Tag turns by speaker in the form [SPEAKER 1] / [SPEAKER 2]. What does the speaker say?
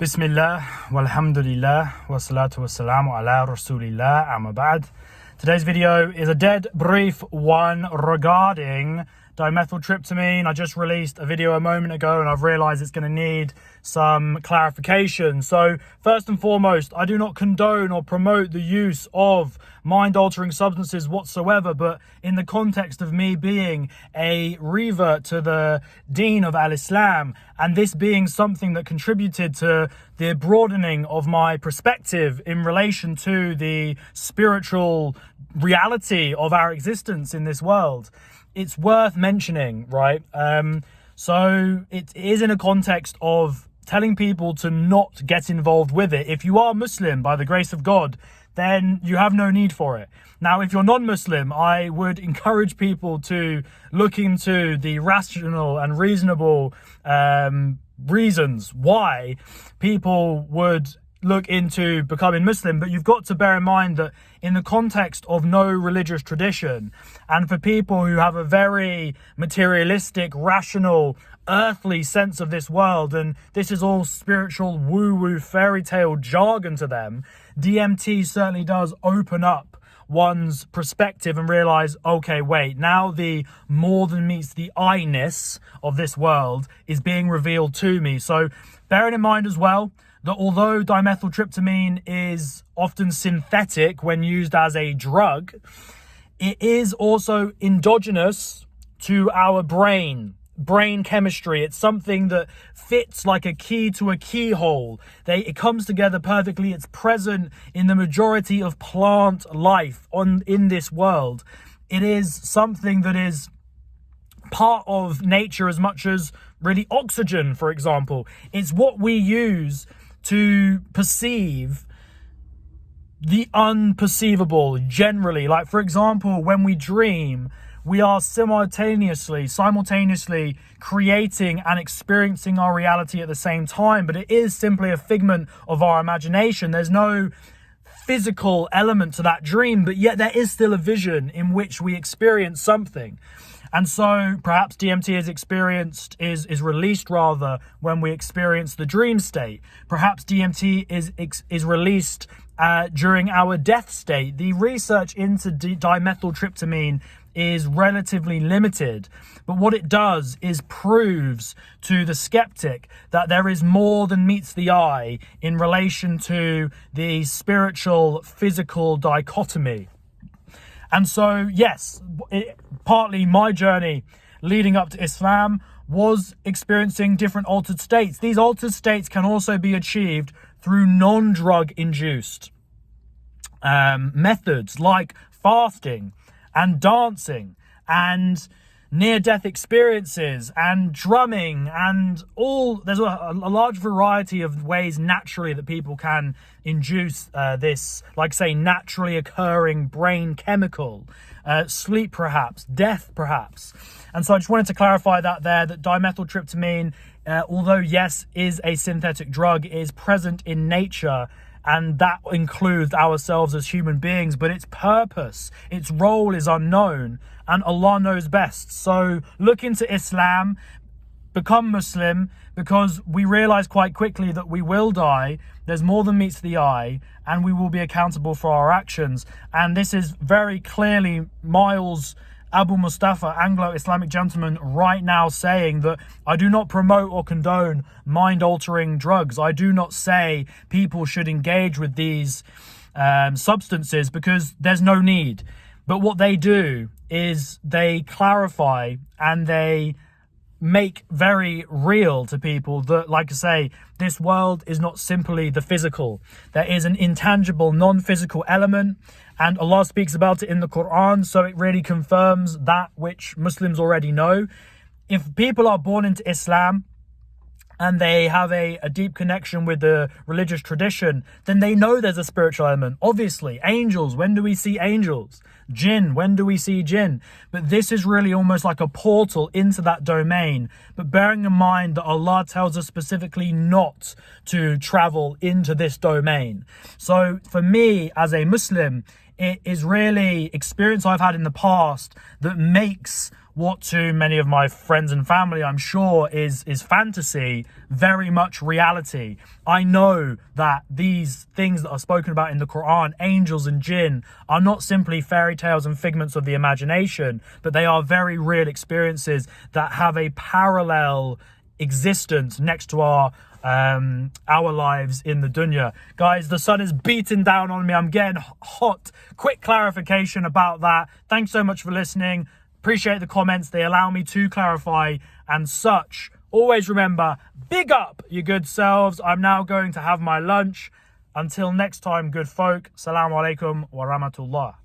[SPEAKER 1] Bismillah, walhamdulillah, wassalatu wassalamu ala rasulillah, amma ba'd. Today's video is a dead brief one regarding dimethyltryptamine. I just released a video a moment ago and I've realized it's going to need some clarification. So first and foremost, I do not condone or promote the use of mind-altering substances whatsoever, but in the context of me being a revert to the Deen of Al-Islam, and this being something that contributed to the broadening of my perspective in relation to the spiritual reality of our existence in this world, it's worth mentioning, right? So it is in a context of telling people to not get involved with it. If you are Muslim, by the grace of God, then you have no need for it. Now, if you're non-Muslim, I would encourage people to look into the rational and reasonable reasons why people would look into becoming Muslim. But you've got to bear in mind that in the context of no religious tradition, and for people who have a very materialistic, rational, earthly sense of this world, and this is all spiritual woo-woo fairy tale jargon to them, DMT certainly does open up one's perspective and realize, okay, wait, now the more than meets the eye-ness of this world is being revealed to me. So bearing in mind as well that although dimethyltryptamine is often synthetic when used as a drug, it is also endogenous to our brain chemistry. It's something that fits like a key to a keyhole. It comes together perfectly. It's present in the majority of plant life in this world. It is something that is part of nature as much as really oxygen, for example. It's what we use to perceive the unperceivable generally. Like, for example, when we dream, we are simultaneously creating and experiencing our reality at the same time, but it is simply a figment of our imagination. There's no physical element to that dream, but yet there is still a vision in which we experience something. And so perhaps DMT is released rather when we experience the dream state. Perhaps DMT is released during our death state. The research into dimethyltryptamine is relatively limited, but what it does is proves to the skeptic that there is more than meets the eye in relation to the spiritual physical dichotomy. And so, yes, partly my journey leading up to Islam was experiencing different altered states. These altered states can also be achieved through non-drug induced methods like fasting and dancing and near-death experiences and drumming and there's a large variety of ways naturally that people can induce this, like say, naturally occurring brain chemical, sleep perhaps, death perhaps. And so I just wanted to clarify that dimethyltryptamine, although yes, is a synthetic drug, is present in nature, and that includes ourselves as human beings, but its purpose, its role is unknown, and Allah knows best. So look into Islam, become Muslim, because we realize quite quickly that we will die. There's more than meets the eye, and we will be accountable for our actions. And this is very clearly Miles Abu Mustafa, Anglo-Islamic gentleman, right now saying that I do not promote or condone mind-altering drugs. I do not say people should engage with these substances because there's no need. But what they do is they clarify and they make very real to people that, like I say, this world is not simply the physical. There is an intangible, non-physical element, and Allah speaks about it in the Quran, so it really confirms that which Muslims already know. If people are born into Islam and they have a deep connection with the religious tradition, then they know there's a spiritual element. Obviously, angels, when do we see angels? Jinn, when do we see jinn? But this is really almost like a portal into that domain. But bearing in mind that Allah tells us specifically not to travel into this domain. So for me as a Muslim, it is really experience I've had in the past that makes what to many of my friends and family, I'm sure, is fantasy, very much reality. I know that these things that are spoken about in the Quran, angels and jinn, are not simply fairy tales and figments of the imagination, but they are very real experiences that have a parallel existence next to our lives in the dunya. Guys, the sun is beating down on me. I'm getting hot. Quick clarification about that. Thanks so much for listening. Appreciate the comments. They allow me to clarify and such. Always remember, big up your good selves. I'm now going to have my lunch. Until next time, good folk. Assalamu alaikum wa rahmatullah.